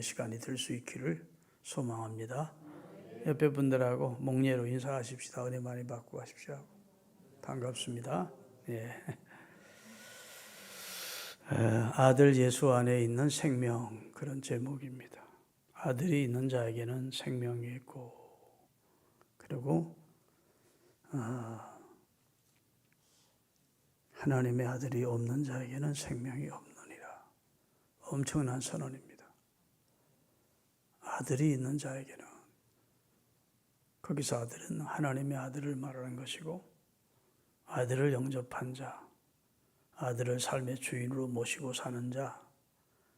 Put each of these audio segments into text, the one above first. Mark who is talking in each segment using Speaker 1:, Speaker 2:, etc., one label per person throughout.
Speaker 1: 기도하는 시간이 될 수 있기를 소망합니다. 옆에 분들하고 목례로 인사하십시다. 은혜 많이 받고 가십시오. 반갑습니다. 예. 아들 예수 안에 있는 생명, 그런 제목입니다. 아들이 있는 자에게는 생명이 있고, 그리고 하나님의 아들이 없는 자에게는 생명이 없느니라. 엄청난 선언입니다. 아들이 있는 자에게는, 거기서 아들은 하나님의 아들을 말하는 것이고, 아들을 영접한 자, 아들을 삶의 주인으로 모시고 사는 자,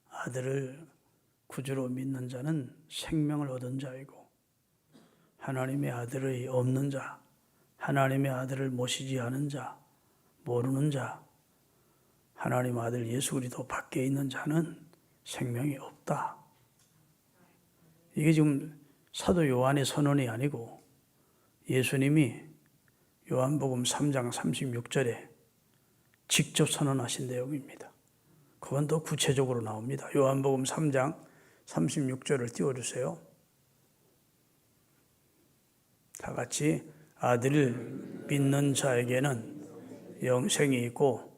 Speaker 1: 아들을 구주로 믿는 자는 생명을 얻은 자이고, 하나님의 아들이 없는 자, 하나님의 아들을 모시지 않은 자, 모르는 자, 하나님 아들 예수 그리스도 밖에 있는 자는 생명이 없다. 이게 지금 사도 요한의 선언이 아니고 예수님이 요한복음 3장 36절에 직접 선언하신 내용입니다. 그건 더 구체적으로 나옵니다. 요한복음 3장 36절을 띄워주세요. 다 같이, 아들을 믿는 자에게는 영생이 있고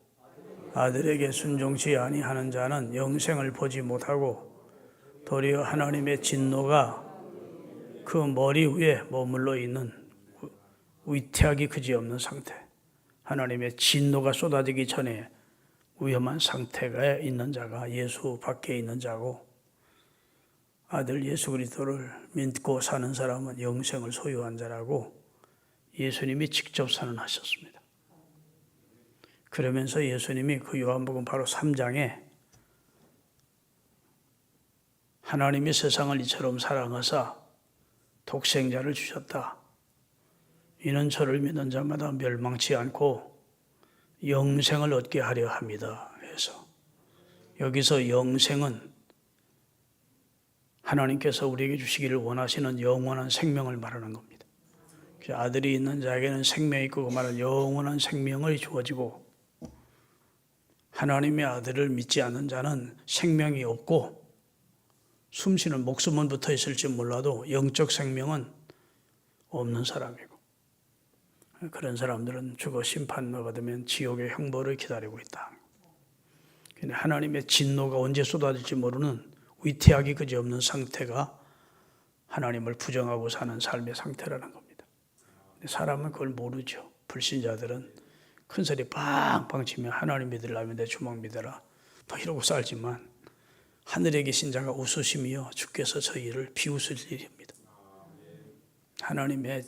Speaker 1: 아들에게 순종치 아니하는 자는 영생을 보지 못하고 도리어 하나님의 진노가 그 머리 위에 머물러 있는 위태하기 그지없는 상태, 하나님의 진노가 쏟아지기 전에 위험한 상태가 있는 자가 예수 밖에 있는 자고, 아들 예수 그리스도를 믿고 사는 사람은 영생을 소유한 자라고 예수님이 직접 선언하셨습니다. 그러면서 예수님이 그 요한복음 바로 3장에 하나님이 세상을 이처럼 사랑하사 독생자를 주셨다. 이는 저를 믿는 자마다 멸망치 않고 영생을 얻게 하려 합니다. 해서 여기서 영생은 하나님께서 우리에게 주시기를 원하시는 영원한 생명을 말하는 겁니다. 아들이 있는 자에게는 생명이 있고, 그 말은 영원한 생명을 주어지고, 하나님의 아들을 믿지 않는 자는 생명이 없고 숨쉬는 목숨은 붙어 있을지 몰라도 영적 생명은 없는 사람이고, 그런 사람들은 죽어 심판을 받으면 지옥의 형벌을 기다리고 있다. 근데 하나님의 진노가 언제 쏟아질지 모르는 위태하기 그지없는 상태가 하나님을 부정하고 사는 삶의 상태라는 겁니다. 근데 사람은 그걸 모르죠. 불신자들은 큰 소리 빵빵 치면 하나님 믿으려면 내 주먹 믿어라 막 이러고 살지만, 하늘에 계신 자가 웃으시며 주께서 저희를 비웃을 일입니다. 하나님의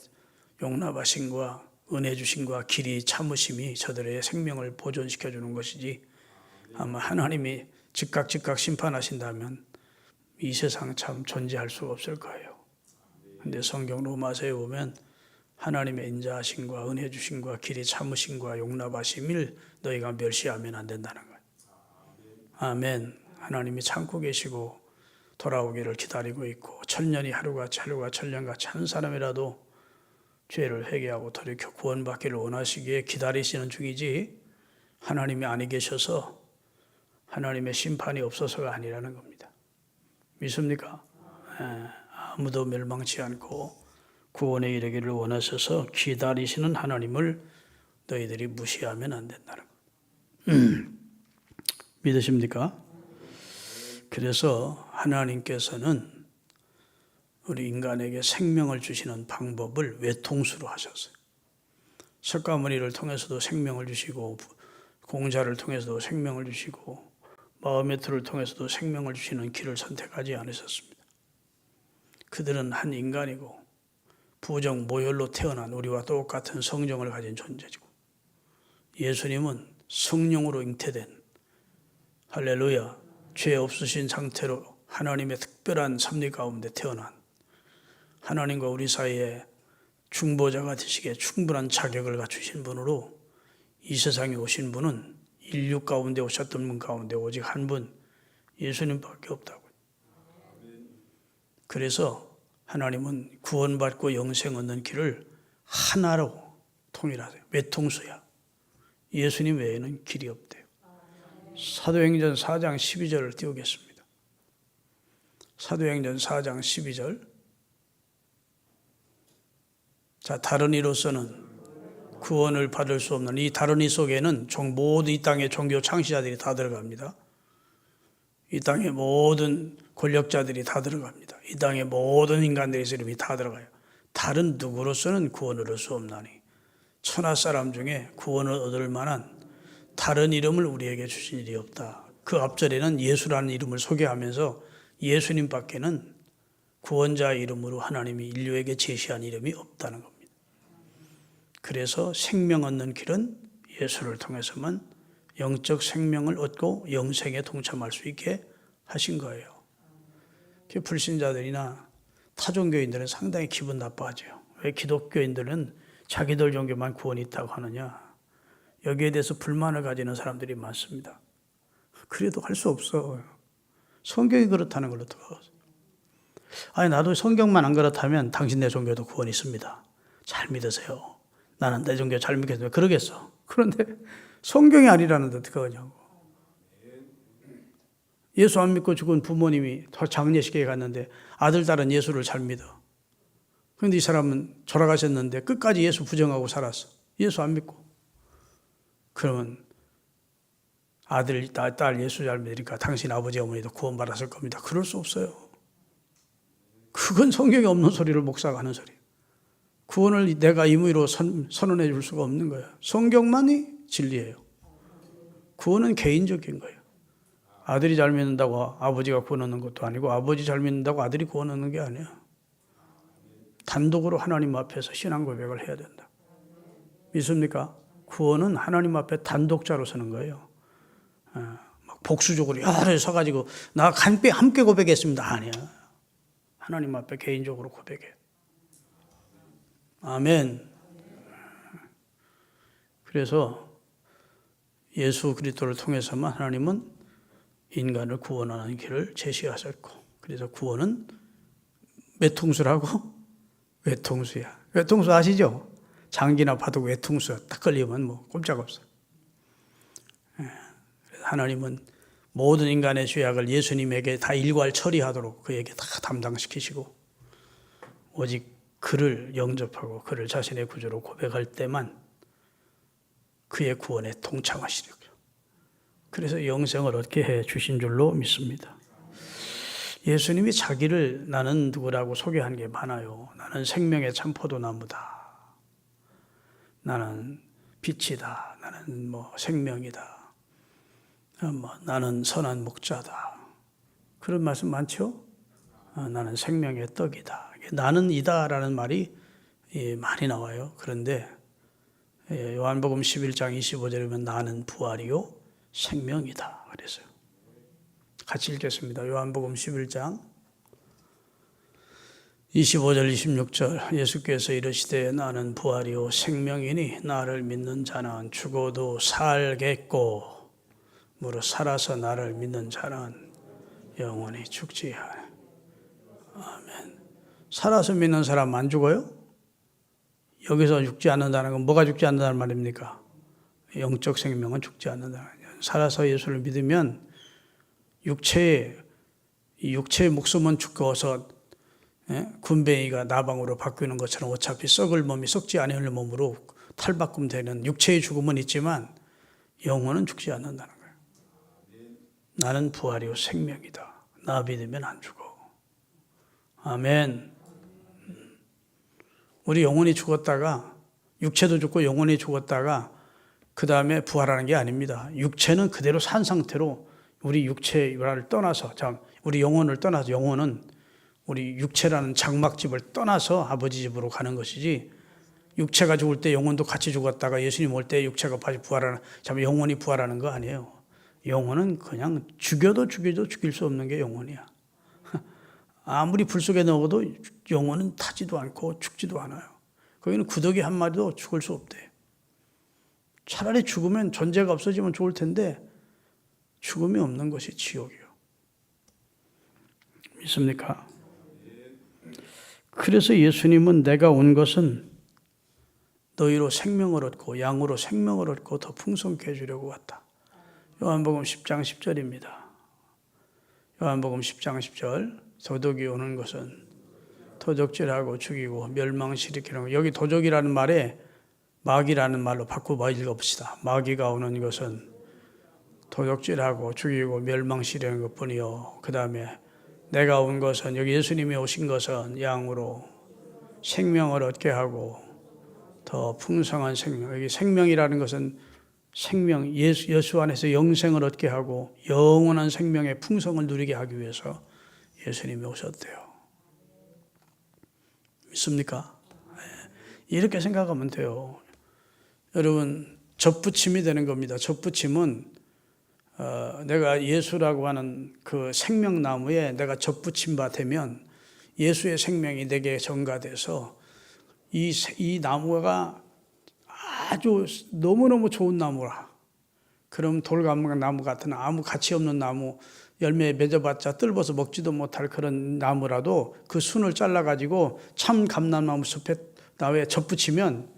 Speaker 1: 용납하심과 은혜 주심과 길이 참으심이 저들의 생명을 보존시켜 주는 것이지, 아마 하나님이 즉각 심판하신다면 이 세상 참 존재할 수가 없을 거예요. 그런데 성경 로마서에 보면 하나님의 인자하심과 은혜 주심과 길이 참으심과 용납하심을 너희가 멸시하면 안 된다는 거예요. 아멘. 하나님이 참고 계시고 돌아오기를 기다리고 있고, 천년이 하루같이 천년같이 한 사람이라도 죄를 회개하고 돌이켜 구원받기를 원하시기에 기다리시는 중이지, 하나님이 아니 계셔서 하나님의 심판이 없어서가 아니라는 겁니다. 믿습니까? 아무도 멸망치 않고 구원에 이르기를 원하셔서 기다리시는 하나님을 너희들이 무시하면 안 된다는 겁니다. 믿으십니까? 그래서 하나님께서는 우리 인간에게 생명을 주시는 방법을 외통수로 하셨어요. 석가모니를 통해서도 생명을 주시고, 공자를 통해서도 생명을 주시고, 마호메트를 통해서도 생명을 주시는 길을 선택하지 않으셨습니다. 그들은 한 인간이고 부정 모혈로 태어난 우리와 똑같은 성정을 가진 존재이고, 예수님은 성령으로 잉태된, 할렐루야, 죄 없으신 상태로 하나님의 특별한 섭리 가운데 태어난, 하나님과 우리 사이에 중보자가 되시기에 충분한 자격을 갖추신 분으로 이 세상에 오신 분은 인류 가운데 오셨던 분 가운데 오직 한 분, 예수님밖에 없다고요. 그래서 하나님은 구원받고 영생 얻는 길을 하나로 통일하세요. 외통수야. 예수님 외에는 길이 없대요. 사도행전 4장 12절을 띄우겠습니다. 사도행전 4장 12절. 자, 다른 이로서는 구원을 받을 수 없는, 이 다른 이 속에는 모든 이 땅의 종교 창시자들이 다 들어갑니다. 이 땅의 모든 권력자들이 다 들어갑니다. 이 땅의 모든 인간들의 이름이 다 들어가요. 다른 누구로서는 구원을 얻을 수 없나니 천하 사람 중에 구원을 얻을 만한 다른 이름을 우리에게 주신 일이 없다. 그 앞절에는 예수라는 이름을 소개하면서 예수님 밖에는 구원자 이름으로 하나님이 인류에게 제시한 이름이 없다는 겁니다. 그래서 생명 얻는 길은 예수를 통해서만 영적 생명을 얻고 영생에 동참할 수 있게 하신 거예요. 불신자들이나 타종교인들은 상당히 기분 나빠하죠. 왜 기독교인들은 자기들 종교만 구원이 있다고 하느냐. 여기에 대해서 불만을 가지는 사람들이 많습니다. 그래도 할 수 없어. 성경이 그렇다는 걸 어떻게 하겠어요? 아니, 나도 성경만 안 그렇다면 당신네 종교도 구원이 있습니다. 잘 믿으세요. 나는 내 종교 잘 믿겠습니다. 그러겠어. 그런데 성경이 아니라는데 어떻게 하냐고. 예수 안 믿고 죽은 부모님이 장례식에 갔는데 아들, 딸은 예수를 잘 믿어. 그런데 이 사람은 돌아가셨는데 끝까지 예수 부정하고 살았어. 예수 안 믿고. 그러면 아들, 딸 예수 잘 믿으니까 당신 아버지, 어머니도 구원받았을 겁니다. 그럴 수 없어요. 그건 성경에 없는 소리를 목사가 하는 소리. 구원을 내가 임의로 선언해 줄 수가 없는 거예요. 성경만이 진리예요. 구원은 개인적인 거예요. 아들이 잘 믿는다고 아버지가 구원 얻는 것도 아니고 아버지 잘 믿는다고 아들이 구원 얻는 게 아니에요. 단독으로 하나님 앞에서 신앙 고백을 해야 된다. 믿습니까? 구원은 하나님 앞에 단독자로 서는 거예요. 막 복수적으로 여러 서가지고 나 함께 고백했습니다. 아니야. 하나님 앞에 개인적으로 고백해. 아멘. 그래서 예수 그리스도를 통해서만 하나님은 인간을 구원하는 길을 제시하셨고, 그래서 구원은 외통수라고? 외통수야. 외통수 아시죠? 장기나 바둑 외통수 딱 걸리면 뭐 꼼짝없어. 하나님은 모든 인간의 죄악을 예수님에게 다 일괄 처리하도록 그에게 다 담당시키시고, 오직 그를 영접하고 그를 자신의 구주로 고백할 때만 그의 구원에 동참하시려고요. 그래서 영생을 얻게 해 주신 줄로 믿습니다. 예수님이 자기를 나는 누구라고 소개한 게 많아요. 나는 생명의 참포도나무다. 나는 빛이다. 나는 생명이다. 나는 선한 목자다. 그런 말씀 많죠? 나는 생명의 떡이다. 나는 이다라는 말이 많이 나와요. 그런데 요한복음 11장 25절에 보면 나는 부활이요 생명이다 그랬어요. 같이 읽겠습니다. 요한복음 11장 25절 26절 예수께서 이르시되 나는 부활이요 생명이니 나를 믿는 자는 죽어도 살겠고 무릇 살아서 나를 믿는 자는 영원히 죽지 않아. 아멘. 살아서 믿는 사람 안 죽어요? 여기서 죽지 않는다는 건 뭐가 죽지 않는다는 말입니까? 영적 생명은 죽지 않는다는 거예요. 살아서 예수를 믿으면 육체의 목숨은 죽어서 군뱅이가 나방으로 바뀌는 것처럼 어차피 썩을 몸이 썩지 아니할 몸으로 탈바꿈되는 육체의 죽음은 있지만 영혼은 죽지 않는다는 거예요. 나는 부활이요 생명이다. 나 믿으면 안 죽어. 아멘. 우리 영혼이 죽었다가 육체도 죽고 영혼이 죽었다가 그 다음에 부활하는 게 아닙니다. 육체는 그대로 산 상태로 우리 육체를 떠나서 우리 영혼을 떠나서 영혼은 우리 육체라는 장막집을 떠나서 아버지 집으로 가는 것이지 육체가 죽을 때 영혼도 같이 죽었다가 예수님 올 때 육체가 다시 부활하는 영혼이 부활하는 거 아니에요. 영혼은 그냥 죽여도 죽일 수 없는 게 영혼이야. 아무리 불 속에 넣어도 영혼은 타지도 않고 죽지도 않아요. 거기는 구더기 한 마리도 죽을 수 없대. 차라리 죽으면 존재가 없어지면 좋을 텐데 죽음이 없는 것이 지옥이에요. 믿습니까? 그래서 예수님은 내가 온 것은 너희로 생명을 얻고 양으로 생명을 얻고 더 풍성케 해주려고 왔다. 요한복음 10장 10절입니다. 요한복음 10장 10절 도둑이 오는 것은 도적질하고 죽이고 멸망시키는 거. 여기 도적이라는 말에 마귀라는 말로 바꾸어 읽어봅시다. 마귀가 오는 것은 도적질하고 죽이고 멸망시키는 것뿐이요. 그 다음에 내가 온 것은, 여기 예수님이 오신 것은 양으로 생명을 얻게 하고 더 풍성한 생명. 여기 생명이라는 것은 생명, 예수 안에서 영생을 얻게 하고 영원한 생명의 풍성을 누리게 하기 위해서 예수님이 오셨대요. 믿습니까? 이렇게 생각하면 돼요. 여러분, 접붙임이 되는 겁니다. 접붙임은 내가 예수라고 하는 그 생명나무에 내가 접붙임 바 되면 예수의 생명이 내게 전가돼서 이 나무가 아주 너무너무 좋은 나무라. 그럼 돌감나무 같은 아무 가치 없는 나무, 열매 맺어봤자 뜰어서 먹지도 못할 그런 나무라도 그 순을 잘라가지고 참 감람나무 숲에 접붙이면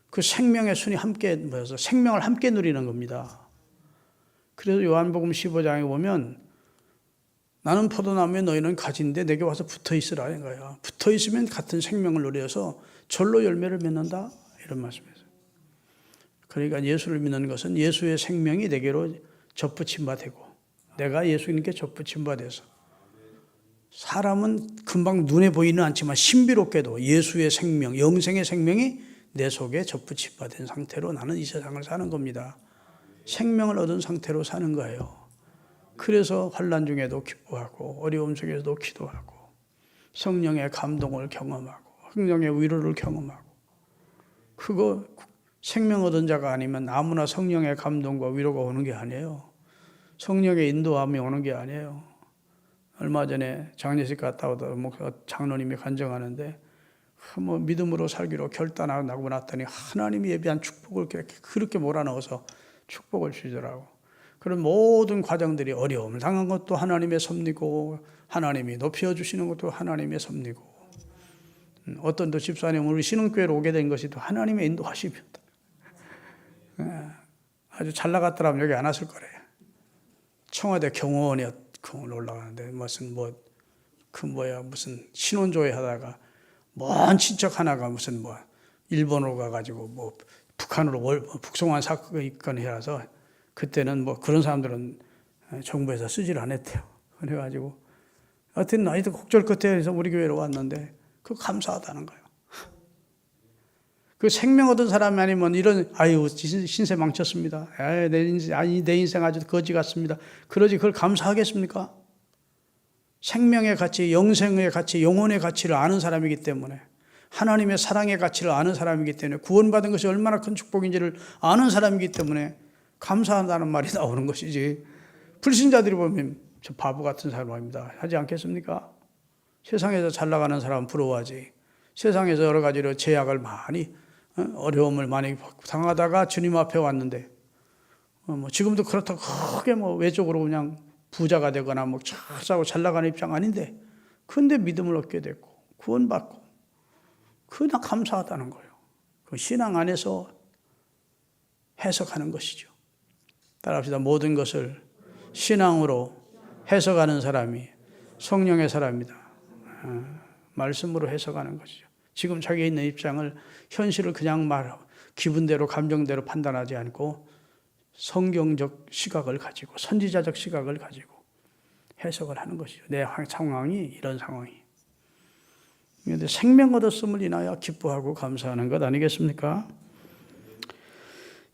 Speaker 1: 그 생명의 순이 함께 모여서 생명을 함께 누리는 겁니다. 그래서 요한복음 15장에 보면 나는 포도나무에 너희는 가지인데 내게 와서 붙어 있으라는 거야. 붙어 있으면 같은 생명을 누려서 절로 열매를 맺는다, 이런 말씀이에요. 그러니까 예수를 믿는 것은 예수의 생명이 내게로 접붙임 바 되고 내가 예수님께 접붙임 바 돼서, 사람은 금방 눈에 보이는 않지만 신비롭게도 예수의 생명, 영생의 생명이 내 속에 접붙임 바 된 상태로 나는 이 세상을 사는 겁니다. 생명을 얻은 상태로 사는 거예요. 그래서 환난 중에도 기뻐하고 어려움 속에서도 기도하고 성령의 감동을 경험하고 성령의 위로를 경험하고, 그거 생명 얻은 자가 아니면 아무나 성령의 감동과 위로가 오는 게 아니에요. 성령의 인도함이 오는 게 아니에요. 얼마 전에 장례식 갔다 오다 장로님이 간증하는데 믿음으로 살기로 결단하고 났더니 하나님이 예비한 축복을 그렇게 몰아넣어서 축복을 주시더라고. 그런 모든 과정들이 어려움을 당한 것도 하나님의 섭리고 하나님이 높여주시는 것도 하나님의 섭리고, 어떤 또 집사님 우리 신흥교회로 오게 된 것이 또 하나님의 인도하심이었다. 아주 잘 나갔더라면 여기 안 왔을 거래요. 청와대 경호원에 올라가는데 무슨 신혼조회 하다가 먼 친척 하나가 일본으로 가가지고 북한으로 북송한 사건이라서 그때는 그런 사람들은 정부에서 쓰지를 않았대요. 그래가지고 하여튼 나이도 곡절 끝에 우리 교회로 왔는데 그거 감사하다는 거예요. 그 생명 얻은 사람이 아니면 이런 신세 망쳤습니다. 내 인생 아주 거지 같습니다. 그러지 그걸 감사하겠습니까? 생명의 가치, 영생의 가치, 영혼의 가치를 아는 사람이기 때문에, 하나님의 사랑의 가치를 아는 사람이기 때문에, 구원받은 것이 얼마나 큰 축복인지를 아는 사람이기 때문에 감사한다는 말이 나오는 것이지, 불신자들이 보면 저 바보 같은 사람입니다 하지 않겠습니까? 세상에서 잘 나가는 사람은 부러워하지. 세상에서 여러 가지로 제약을 많이, 어려움을 많이 당하다가 주님 앞에 왔는데, 지금도 그렇다고 크게 외적으로 그냥 부자가 되거나 잘 나가는 입장 아닌데, 근데 믿음을 얻게 됐고, 구원받고, 그냥 감사하다는 거예요. 그 신앙 안에서 해석하는 것이죠. 따라합시다. 모든 것을 신앙으로 해석하는 사람이 성령의 사람이다. 말씀으로 해석하는 것이죠. 지금 자기에 있는 입장을, 현실을 그냥 기분대로 감정대로 판단하지 않고 성경적 시각을 가지고 선지자적 시각을 가지고 해석을 하는 것이죠. 내 상황이 이런 상황이. 그런데 생명 얻었음을 인하여 기뻐하고 감사하는 것 아니겠습니까?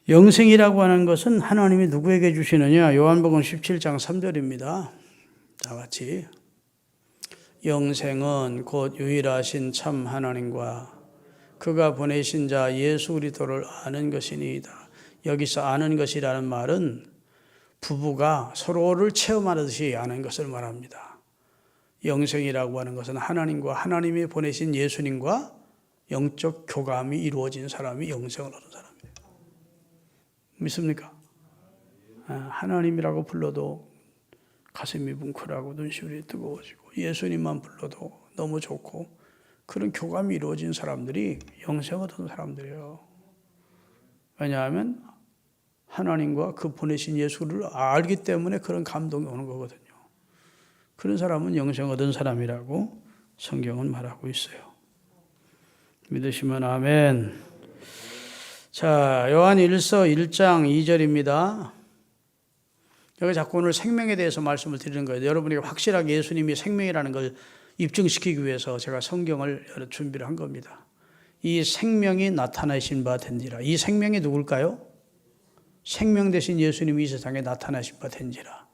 Speaker 1: 영생이라고 하는 것은 하나님이 누구에게 주시느냐? 요한복음 17장 3절입니다. 다 같이. 영생은 곧 유일하신 참 하나님과 그가 보내신 자 예수 그리스도를 아는 것이니이다. 여기서 아는 것이라는 말은 부부가 서로를 체험하듯이 아는 것을 말합니다. 영생이라고 하는 것은 하나님과 하나님이 보내신 예수님과 영적 교감이 이루어진 사람이 영생을 얻은 사람이에요. 믿습니까? 하나님이라고 불러도 가슴이 뭉클하고 눈시울이 뜨거워지고, 예수님만 불러도 너무 좋고, 그런 교감이 이루어진 사람들이 영생을 얻은 사람들이에요. 왜냐하면 하나님과 그 보내신 예수를 알기 때문에 그런 감동이 오는 거거든요. 그런 사람은 영생 얻은 사람이라고 성경은 말하고 있어요. 믿으시면 아멘. 자, 요한 1서 1장 2절입니다. 여기 자꾸 오늘 생명에 대해서 말씀을 드리는 거예요. 여러분에게 확실하게 예수님이 생명이라는 걸 입증시키기 위해서 제가 성경을 준비를 한 겁니다. 이 생명이 나타나신 바 된지라. 이 생명이 누굴까요? 생명 대신 예수님이 이 세상에 나타나신 바 된지라.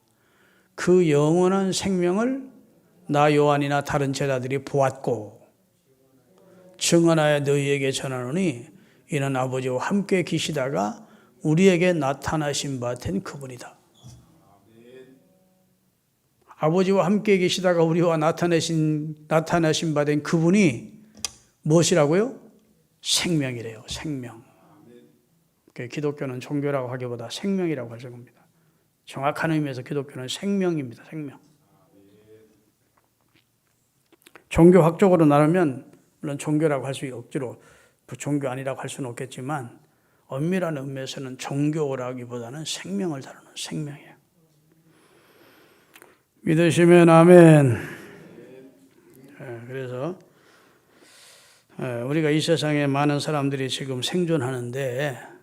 Speaker 1: 그 영원한 생명을 나 요한이나 다른 제자들이 보았고 증언하여 너희에게 전하노니 이는 아버지와 함께 계시다가 우리에게 나타나신 바 된 그분이다. 아버지와 함께 계시다가 우리와 나타나신 바 된 그분이 무엇이라고요? 생명이래요. 생명. 기독교는 종교라고 하기보다 생명이라고 하는 겁니다. 정확한 의미에서 기독교는 생명입니다. 생명. 종교학적으로 나누면 물론 종교라고 할 수 억지로 종교 아니라고 할 수는 없겠지만 엄밀한 의미에서는 종교라기보다는 생명을 다루는 생명이에요. 믿으시면 아멘. 그래서 우리가 이 세상에 많은 사람들이 지금 생존하는데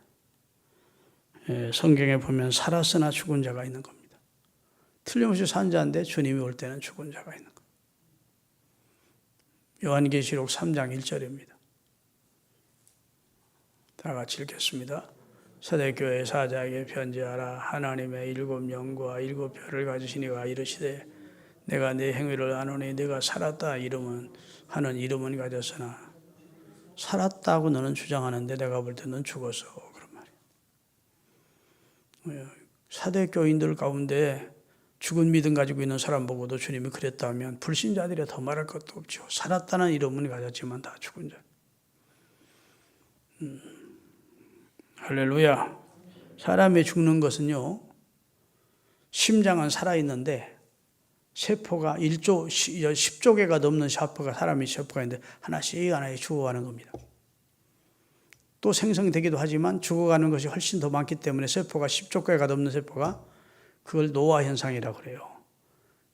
Speaker 1: 성경에 보면 살았으나 죽은 자가 있는 겁니다. 틀림없이 산 자인데 주님이 올 때는 죽은 자가 있는 겁니다. 요한계시록 3장 1절입니다. 다 같이 읽겠습니다. 사대교회 사자에게 편지하라. 하나님의 7 영과 7 별을 가지신 이가 이르시되 내가 네 행위를 아노니 네가 살았다 하는 이름은 가졌으나 살았다고 너는 주장하는데 내가 볼 때 넌 죽었어. 그런 말이에요. 사대교인들 가운데 죽은 믿음 가지고 있는 사람 보고도 주님이 그랬다면 불신자들이 더 말할 것도 없죠. 살았다는 이름은 가졌지만 다 죽은 자. 할렐루야. 사람이 죽는 것은요, 심장은 살아있는데 세포가 10조 개가 넘는 사람이 세포가 있는데 하나씩 죽어가는 겁니다. 또 생성되기도 하지만 죽어가는 것이 훨씬 더 많기 때문에 세포가 10조 개가 넘는 세포가 그걸 노화 현상이라고 그래요.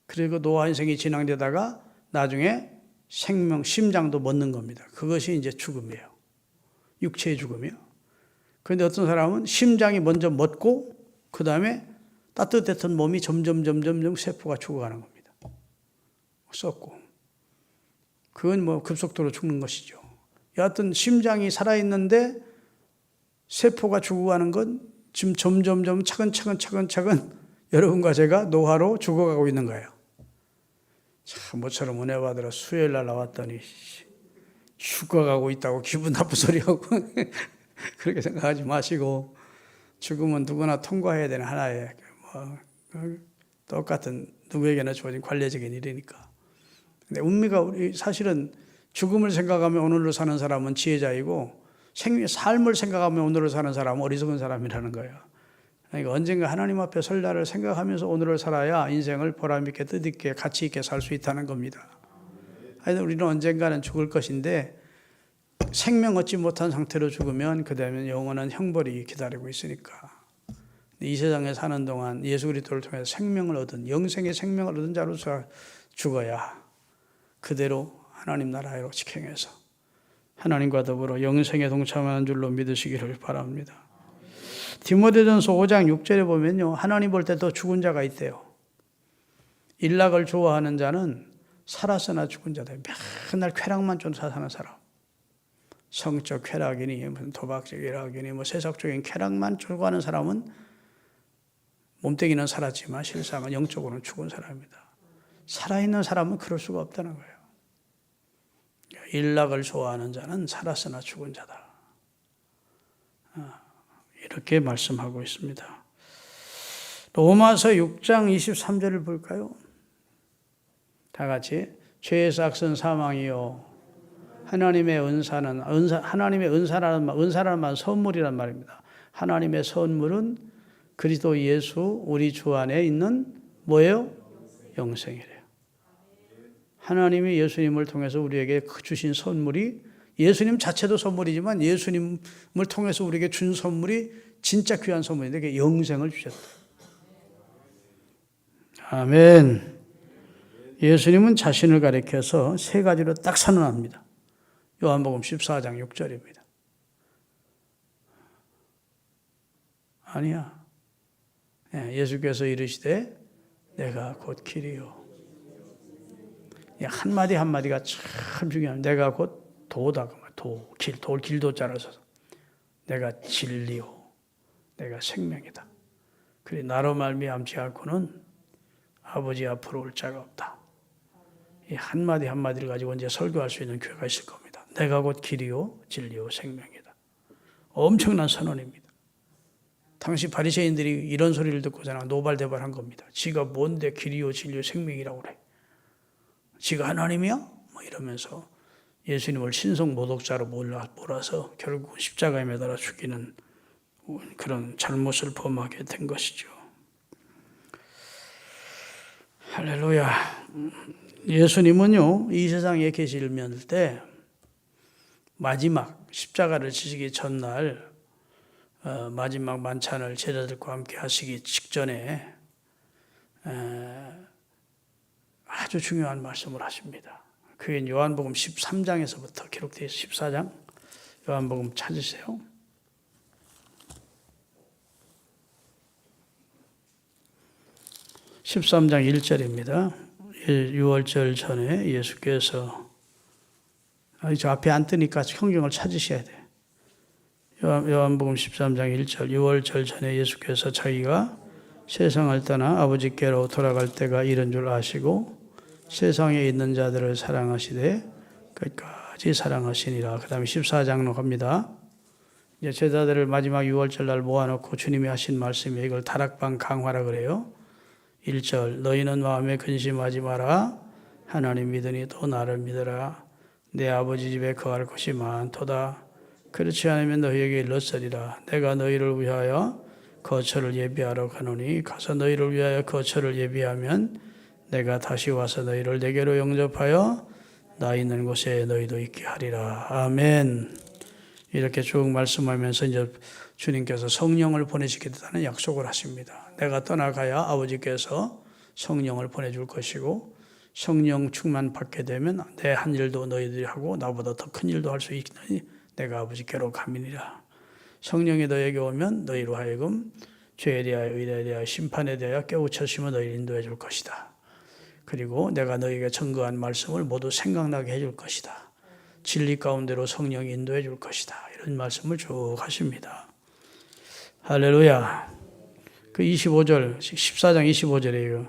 Speaker 1: 그리고 노화 현상이 진행되다가 나중에 심장도 멎는 겁니다. 그것이 이제 죽음이에요. 육체의 죽음이요. 그런데 어떤 사람은 심장이 먼저 멎고 그 다음에 따뜻했던 몸이 점점 세포가 죽어가는 겁니다. 썩고. 그건 급속도로 죽는 것이죠. 여하튼 심장이 살아있는데 세포가 죽어가는 건 지금 점점 차근차근 여러분과 제가 노화로 죽어가고 있는 거예요. 참 모처럼 은혜 받으러 수요일 날 나왔더니 죽어가고 있다고 기분 나쁜 소리하고 그렇게 생각하지 마시고 죽음은 누구나 통과해야 되는 하나의 똑같은 누구에게나 주어진 관례적인 일이니까. 근데 우리 사실은 죽음을 생각하면 오늘로 사는 사람은 지혜자이고 삶을 생각하면 오늘을 사는 사람은 어리석은 사람이라는 거예요. 그러니까 언젠가 하나님 앞에 설 날을 생각하면서 오늘을 살아야 인생을 보람있게 뜻있게 가치 있게 살 수 있다는 겁니다. 하여튼 우리는 언젠가는 죽을 것인데 생명 얻지 못한 상태로 죽으면 그 다음에 영원한 형벌이 기다리고 있으니까 이 세상에 사는 동안 예수 그리스도를 통해서 생명을 얻은 영생의 생명을 얻은 자로서 죽어야 그대로 하나님 나라로 직행해서 하나님과 더불어 영생에 동참하는 줄로 믿으시기를 바랍니다. 디모데전서 5장 6절에 보면요, 하나님 볼 때도 죽은 자가 있대요. 일락을 좋아하는 자는 살았으나 죽은 자다. 맨날 쾌락만 쫓아 사는 사람. 성적 쾌락이니 무슨 도박적 쾌락이니 세속적인 쾌락만 추구하는 사람은 몸뚱이는 살았지만 실상은 영적으로는 죽은 사람입니다. 살아있는 사람은 그럴 수가 없다는 거예요. 일락을 좋아하는 자는 살았으나 죽은 자다. 이렇게 말씀하고 있습니다. 로마서 6장 23절을 볼까요? 다 같이 죄에서 악은 사망이요 하나님의 은사라는 말 선물이란 말입니다. 하나님의 선물은 그리스도 예수 우리 주 안에 있는 뭐예요? 영생이래요. 하나님이 예수님을 통해서 우리에게 주신 선물이 예수님 자체도 선물이지만 예수님을 통해서 우리에게 준 선물이 진짜 귀한 선물인데 그게 영생을 주셨다. 아멘. 예수님은 자신을 가리켜서 세 가지로 딱 선언합니다. 요한복음 14장 6절입니다. 아니야. 예수께서 이르시되 내가 곧 길이요. 한마디 한마디가 참 중요합니다. 내가 곧 도다. 길도자를 써서 내가 진리요. 내가 생명이다. 그리 나로 말미암지 않고는 아버지 앞으로 올 자가 없다. 이 한마디 한마디를 가지고 이제 설교할 수 있는 교회가 있을 겁니다. 내가 곧 길이요, 진리요, 생명이다. 엄청난 선언입니다. 당시 바리새인들이 이런 소리를 듣고서는 노발대발한 겁니다. 지가 뭔데 길이요, 진리요, 생명이라고 그래. 지가 하나님이야? 뭐 이러면서 예수님을 신성 모독자로 몰아서 결국 십자가에 매달아 죽이는 그런 잘못을 범하게 된 것이죠. 할렐루야. 예수님은요, 이 세상에 계실 때 마지막 십자가를 지시기 전날 마지막 만찬을 제자들과 함께 하시기 직전에 아주 중요한 말씀을 하십니다. 그게 요한복음 13장에서부터 기록되어 있어요. 14장 요한복음 찾으세요. 13장 1절입니다. 6월절 전에 예수께서 저 앞에 안 뜨니까 성경을 찾으셔야 돼요. 요한복음 13장 1절 6월절 전에 예수께서 자기가 세상을 떠나 아버지께로 돌아갈 때가 이른 줄 아시고 세상에 있는 자들을 사랑하시되 끝까지 사랑하시니라. 그 다음에 14장로 갑니다. 이제 제자들을 마지막 6월절 날 모아놓고 주님이 하신 말씀이 이걸 다락방 강화라 그래요. 1절 너희는 마음에 근심하지 마라. 하나님 믿으니 또 나를 믿으라. 내 아버지 집에 거할 곳이 많도다. 그렇지 않으면 너희에게 일렀으리라. 내가 너희를 위하여 거처를 예비하러 가노니 가서 너희를 위하여 거처를 예비하면 내가 다시 와서 너희를 내게로 영접하여 나 있는 곳에 너희도 있게 하리라. 아멘. 이렇게 쭉 말씀하면서 이제 주님께서 성령을 보내시겠다는 약속을 하십니다. 내가 떠나가야 아버지께서 성령을 보내줄 것이고 성령 충만 받게 되면 내 한 일도 너희들이 하고 나보다 더 큰 일도 할 수 있으니 내가 아버지께로 가미니라. 성령이 너에게 오면 너희로 하여금 죄에 대하여 의에 대하여 심판에 대하여 깨우쳐 너희를 인도해 줄 것이다. 그리고 내가 너희에게 증거한 말씀을 모두 생각나게 해줄 것이다. 진리 가운데로 성령이 인도해 줄 것이다. 이런 말씀을 쭉 하십니다. 할렐루야. 그 25절, 14장 25절이에요.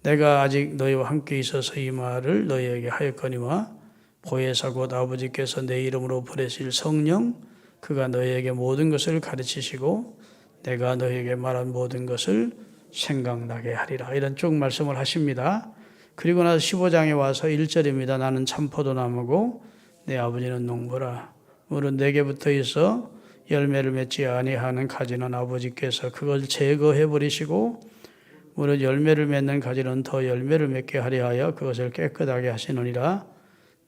Speaker 1: 내가 아직 너희와 함께 있어서 이 말을 너희에게 하였거니와 보혜사 곧 아버지께서 내 이름으로 보내실 성령 그가 너희에게 모든 것을 가르치시고 내가 너희에게 말한 모든 것을 생각나게 하리라. 이런 쭉 말씀을 하십니다. 그리고 나서 15장에 와서 1절입니다. 나는 참포도나무고 내 아버지는 농부라. 물은 내게 붙어 있어 열매를 맺지 아니하는 가지는 아버지께서 그걸 제거해 버리시고 물은 열매를 맺는 가지는 더 열매를 맺게 하려 하여 그것을 깨끗하게 하시느니라.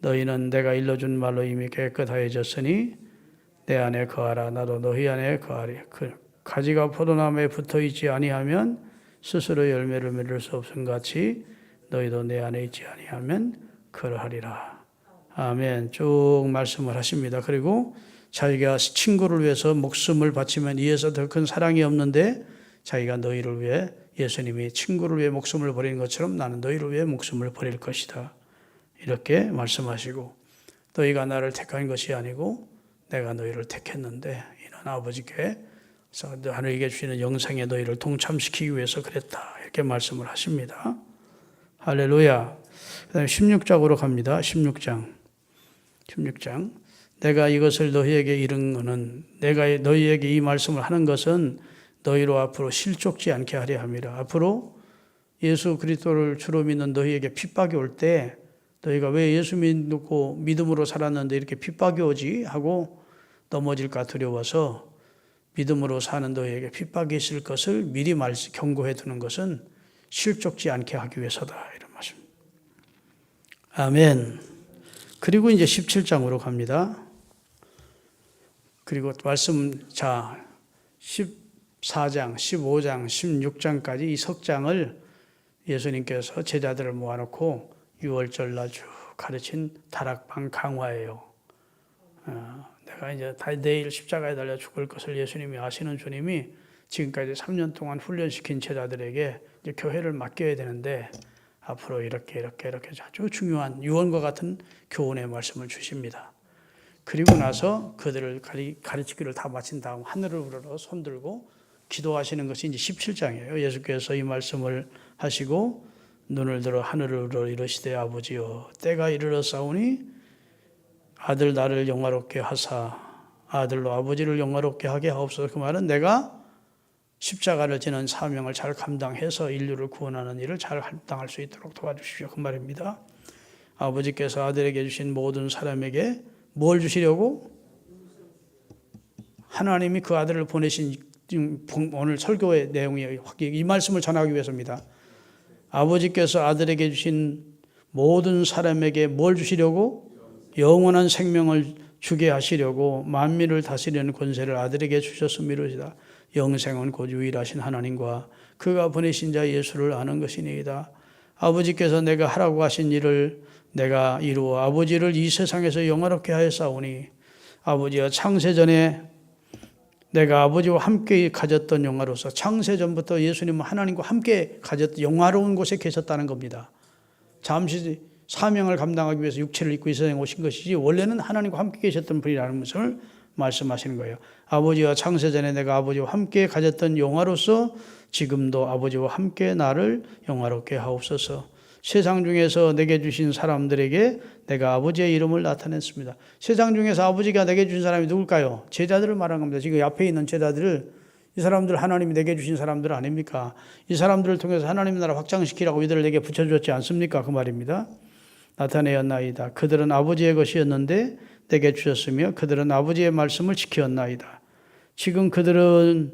Speaker 1: 너희는 내가 일러준 말로 이미 깨끗하여졌으니 내 안에 거하라. 나도 너희 안에 거하리. 그 가지가 포도나무에 붙어 있지 아니하면 스스로 열매를 맺을 수 없음 같이 너희도 내 안에 있지 아니하면 그러하리라. 아멘. 쭉 말씀을 하십니다. 그리고 자기가 친구를 위해서 목숨을 바치면 이에서 더 큰 사랑이 없는데 자기가 너희를 위해 예수님이 친구를 위해 목숨을 버리는 것처럼 나는 너희를 위해 목숨을 버릴 것이다. 이렇게 말씀하시고 너희가 나를 택한 것이 아니고 내가 너희를 택했는데 이는 아버지께서 하나님께 주시는 영생에 너희를 동참시키기 위해서 그랬다. 이렇게 말씀을 하십니다. 할렐루야. 그 다음에 16장으로 갑니다. 16장. 내가 이것을 너희에게 이른 것은 내가 너희에게 이 말씀을 하는 것은 너희로 앞으로 실족지 않게 하려 함이라. 앞으로 예수 그리스도를 주로 믿는 너희에게 핍박이 올 때 너희가 왜 예수 믿고 믿음으로 살았는데 이렇게 핍박이 오지 하고 넘어질까 두려워서 믿음으로 사는 너희에게 핍박이 있을 것을 미리 경고해 두는 것은 실족지 않게 하기 위해서다. 이런 말씀. 아멘. 그리고 이제 17장으로 갑니다. 그리고 말씀 14장, 15장, 16장까지 이 석장을 예수님께서 제자들을 모아놓고 6월절 날 쭉 가르친 다락방 강화예요. 내가 이제 내일 십자가에 달려 죽을 것을 예수님이 아시는 주님이 지금까지 3년 동안 훈련시킨 제자들에게 이제 교회를 맡겨야 되는데 앞으로 이렇게 아주 중요한 유언과 같은 교훈의 말씀을 주십니다. 그리고 나서 그들을 가르치기를 다 마친 다음 하늘을 우러러 손들고 기도하시는 것이 이제 17장이에요. 예수께서 이 말씀을 하시고 눈을 들어 하늘을 우러러 이르시되 아버지여 때가 이르렀사오니 아들 나를 영화롭게 하사 아들로 아버지를 영화롭게 하게 하옵소서. 그 말은 내가 십자가를 지는 사명을 잘 감당해서 인류를 구원하는 일을 잘 감당할 수 있도록 도와주십시오. 그 말입니다. 아버지께서 아들에게 주신 모든 사람에게 뭘 주시려고? 하나님이 그 아들을 보내신 오늘 설교의 내용이 이 말씀을 전하기 위해서입니다. 아버지께서 아들에게 주신 모든 사람에게 뭘 주시려고? 영원한 생명을 주게 하시려고 만민을 다스리는 권세를 아들에게 주셨음이로시다. 영생은 곧 유일하신 하나님과 그가 보내신 자 예수를 아는 것이니이다. 아버지께서 내가 하라고 하신 일을 내가 이루어 아버지를 이 세상에서 영화롭게 하였사오니 아버지와 창세전에 내가 아버지와 함께 가졌던 영화로서 창세전부터 예수님은 하나님과 함께 가졌던 영화로운 곳에 계셨다는 겁니다. 잠시 사명을 감당하기 위해서 육체를 입고 이 세상에 오신 것이지 원래는 하나님과 함께 계셨던 분이라는 것을 말씀하시는 거예요. 아버지와 창세전에 내가 아버지와 함께 가졌던 영화로서 지금도 아버지와 함께 나를 영화롭게 하옵소서. 세상 중에서 내게 주신 사람들에게 내가 아버지의 이름을 나타냈습니다. 세상 중에서 아버지가 내게 주신 사람이 누굴까요? 제자들을 말한 겁니다. 지금 앞에 있는 제자들을 이 사람들 하나님이 내게 주신 사람들 아닙니까? 이 사람들을 통해서 하나님 나라 확장시키라고 이들을 내게 붙여주었지 않습니까? 그 말입니다. 나타내었나이다. 그들은 아버지의 것이었는데 내게 주셨으며 그들은 아버지의 말씀을 지켰나이다. 지금 그들은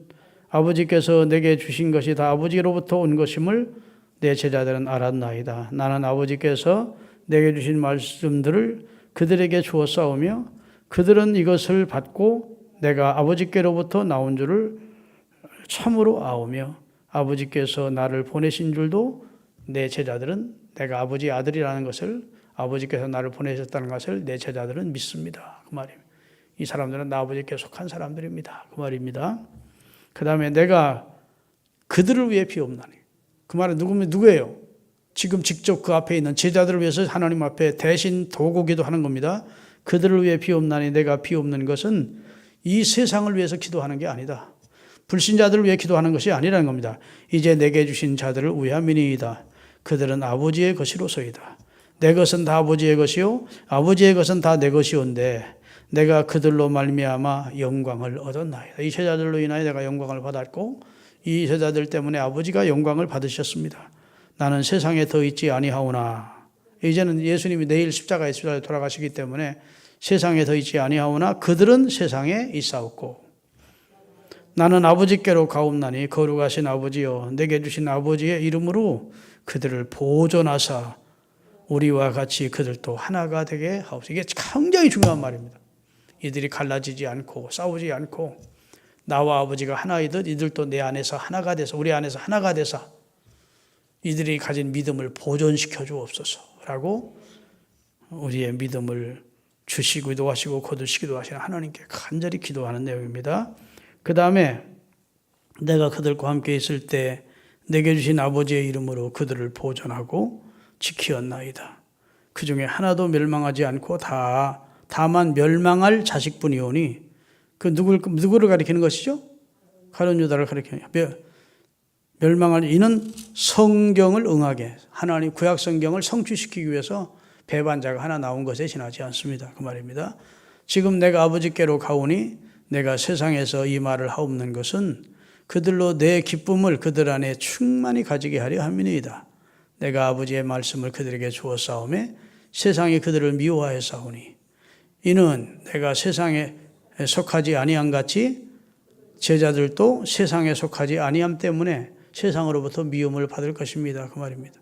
Speaker 1: 아버지께서 내게 주신 것이 다 아버지로부터 온 것임을 내 제자들은 알았나이다. 나는 아버지께서 내게 주신 말씀들을 그들에게 주었사오며 그들은 이것을 받고 내가 아버지께로부터 나온 줄을 참으로 아오며 아버지께서 나를 보내신 줄도 내 제자들은 내가 아버지의 아들이라는 것을 아버지께서 나를 보내셨다는 것을 내 제자들은 믿습니다. 그 말입니다. 이 사람들은 나 아버지께 속한 사람들입니다. 그 말입니다. 그 다음에 내가 그들을 위해 비옵나니. 그 말은 누구예요? 지금 직접 그 앞에 있는 제자들을 위해서 하나님 앞에 대신 도구기도 하는 겁니다. 그들을 위해 비옵나니 내가 비옵는 것은 이 세상을 위해서 기도하는 게 아니다. 불신자들을 위해 기도하는 것이 아니라는 겁니다. 이제 내게 주신 자들을 위함이니이다. 그들은 아버지의 것이로소이다. 내 것은 다 아버지의 것이요 아버지의 것은 다 내 것이온데 내가 그들로 말미암아 영광을 얻었나이다. 이 제자들로 인하여 내가 영광을 받았고 이 제자들 때문에 아버지가 영광을 받으셨습니다. 나는 세상에 더 있지 아니하오나 이제는 예수님이 내일 십자가에 돌아가시기 때문에 세상에 더 있지 아니하오나 그들은 세상에 있사옵고 나는 아버지께로 가옵나니 거룩하신 아버지여 내게 주신 아버지의 이름으로 그들을 보존하사 우리와 같이 그들도 하나가 되게 하옵소서. 이게 굉장히 중요한 말입니다. 이들이 갈라지지 않고 싸우지 않고 나와 아버지가 하나이듯 이들도 내 안에서 하나가 돼서 우리 안에서 하나가 돼서 이들이 가진 믿음을 보존시켜 주옵소서라고 우리의 믿음을 주시기도 하시고 거두시기도 하시는 하나님께 간절히 기도하는 내용입니다. 그 다음에 내가 그들과 함께 있을 때 내게 주신 아버지의 이름으로 그들을 보존하고 지키었나이다. 그 중에 하나도 멸망하지 않고 다만 멸망할 자식뿐이오니 그 누구를 가리키는 것이죠? 가룟 유다를 가리키는 멸망할 이는 성경을 응하게 하나님 구약 성경을 성취시키기 위해서 배반자가 하나 나온 것에 지나지 않습니다. 그 말입니다. 지금 내가 아버지께로 가오니 내가 세상에서 이 말을 하옵는 것은 그들로 내 기쁨을 그들 안에 충만히 가지게 하려 함이니이다. 내가 아버지의 말씀을 그들에게 주었사오매 세상이 그들을 미워하였사오니 이는 내가 세상에 속하지 아니함 같이 제자들도 세상에 속하지 아니함 때문에 세상으로부터 미움을 받을 것입니다. 그 말입니다.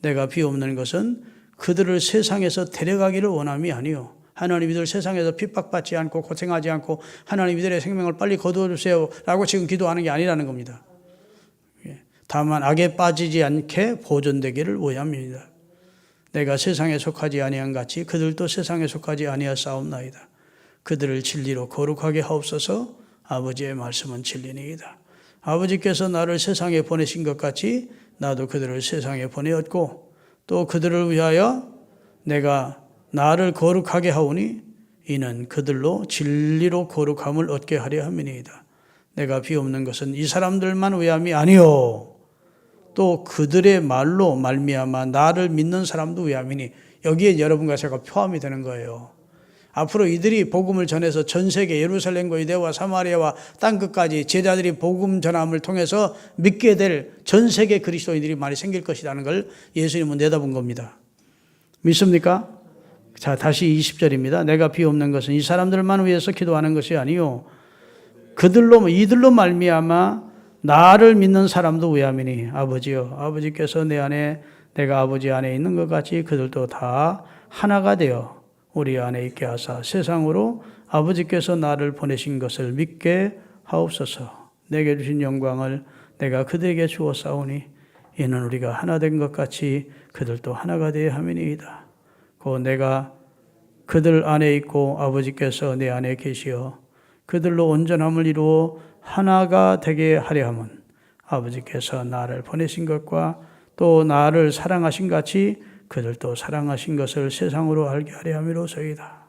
Speaker 1: 내가 비옵는 것은 그들을 세상에서 데려가기를 원함이 아니요 하나님 이들 세상에서 핍박받지 않고 고생하지 않고 하나님 이들의 생명을 빨리 거두어주세요 라고 지금 기도하는 게 아니라는 겁니다. 다만 악에 빠지지 않게 보존되기를 원함이니이다. 내가 세상에 속하지 아니한 같이 그들도 세상에 속하지 아니하사옵나이다. 그들을 진리로 거룩하게 하옵소서. 아버지의 말씀은 진리니이다. 아버지께서 나를 세상에 보내신 것 같이 나도 그들을 세상에 보내었고 또 그들을 위하여 내가 나를 거룩하게 하오니 이는 그들로 진리로 거룩함을 얻게 하려 함이니이다. 내가 비옵는 것은 이 사람들만 위함이 아니요 또 그들의 말로 말미암아 나를 믿는 사람도 위함이니 여기에 여러분과 제가 포함이 되는 거예요. 앞으로 이들이 복음을 전해서 전 세계 예루살렘과 유대와 사마리아와 땅끝까지 제자들이 복음 전함을 통해서 믿게 될 전 세계 그리스도인들이 많이 생길 것이라는 걸 예수님은 내다본 겁니다. 믿습니까? 자, 다시 20절입니다. 내가 비옵는 것은 이 사람들만 위해서 기도하는 것이 아니요 이들로 말미암아 나를 믿는 사람도 위함이니 아버지여 아버지께서 내 안에 내가 아버지 안에 있는 것 같이 그들도 다 하나가 되어 우리 안에 있게 하사 세상으로 아버지께서 나를 보내신 것을 믿게 하옵소서. 내게 주신 영광을 내가 그들에게 주었사오니 이는 우리가 하나 된 것 같이 그들도 하나가 되어야 함이니이다. 곧 내가 그들 안에 있고 아버지께서 내 안에 계시어 그들로 온전함을 이루어 하나가 되게 하려 함은 아버지께서 나를 보내신 것과 또 나를 사랑하신 같이 그들도 사랑하신 것을 세상으로 알게 하려 함이로소이다.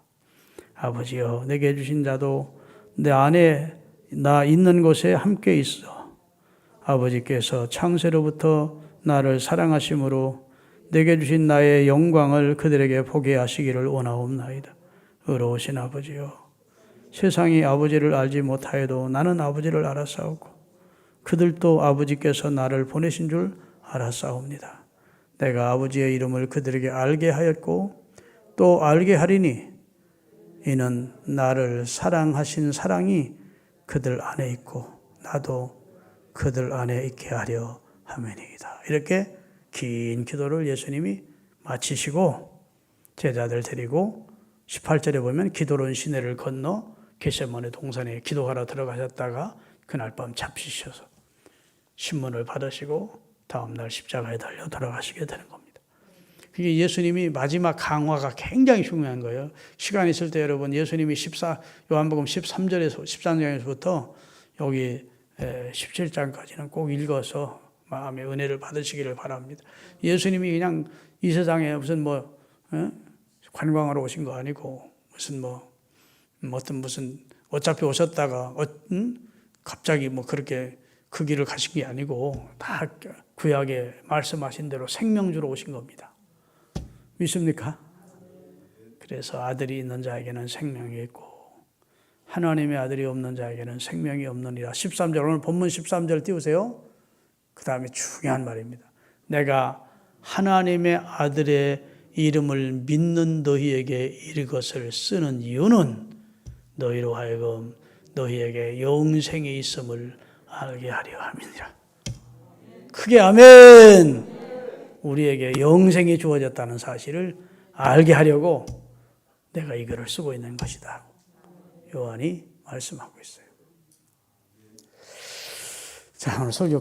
Speaker 1: 아버지여 내게 주신 자도 내 안에 나 있는 곳에 함께 있어 아버지께서 창세로부터 나를 사랑하심으로 내게 주신 나의 영광을 그들에게 보게 하시기를 원하옵나이다. 의로우신 아버지여 세상이 아버지를 알지 못하여도 나는 아버지를 알았사오고 그들도 아버지께서 나를 보내신 줄 알았사옵니다. 내가 아버지의 이름을 그들에게 알게 하였고 또 알게 하리니 이는 나를 사랑하신 사랑이 그들 안에 있고 나도 그들 안에 있게 하려 함이니이다. 이렇게 긴 기도를 예수님이 마치시고 제자들 데리고 18절에 보면 기도로운 시내를 건너 겟세마네 동산에 기도하러 들어가셨다가 그날 밤 잡히셔서 신문을 받으시고 다음날 십자가에 달려 돌아가시게 되는 겁니다. 그게 예수님이 마지막 강화가 굉장히 중요한 거예요. 시간 있을 때 여러분 예수님이 요한복음 13장에서부터 여기 17장까지는 꼭 읽어서 마음의 은혜를 받으시기를 바랍니다. 예수님이 그냥 이 세상에 무슨 관광하러 오신 거 아니고 무슨 어차피 오셨다가 갑자기 그렇게 그 길을 가신 게 아니고 다 구약에 말씀하신 대로 생명 주러 오신 겁니다. 믿습니까? 그래서 아들이 있는 자에게는 생명이 있고 하나님의 아들이 없는 자에게는 생명이 없느니라. 13절 오늘 본문 13절 띄우세요. 그 다음에 중요한 말입니다. 내가 하나님의 아들의 이름을 믿는 너희에게 이것을 쓰는 이유는 너희로 하여금 너희에게 영생이 있음을 알게 하려 함이니라. 크게 아멘. 우리에게 영생이 주어졌다는 사실을 알게 하려고 내가 이 글을 쓰고 있는 것이다. 요한이 말씀하고 있어요. 자, 오늘 설교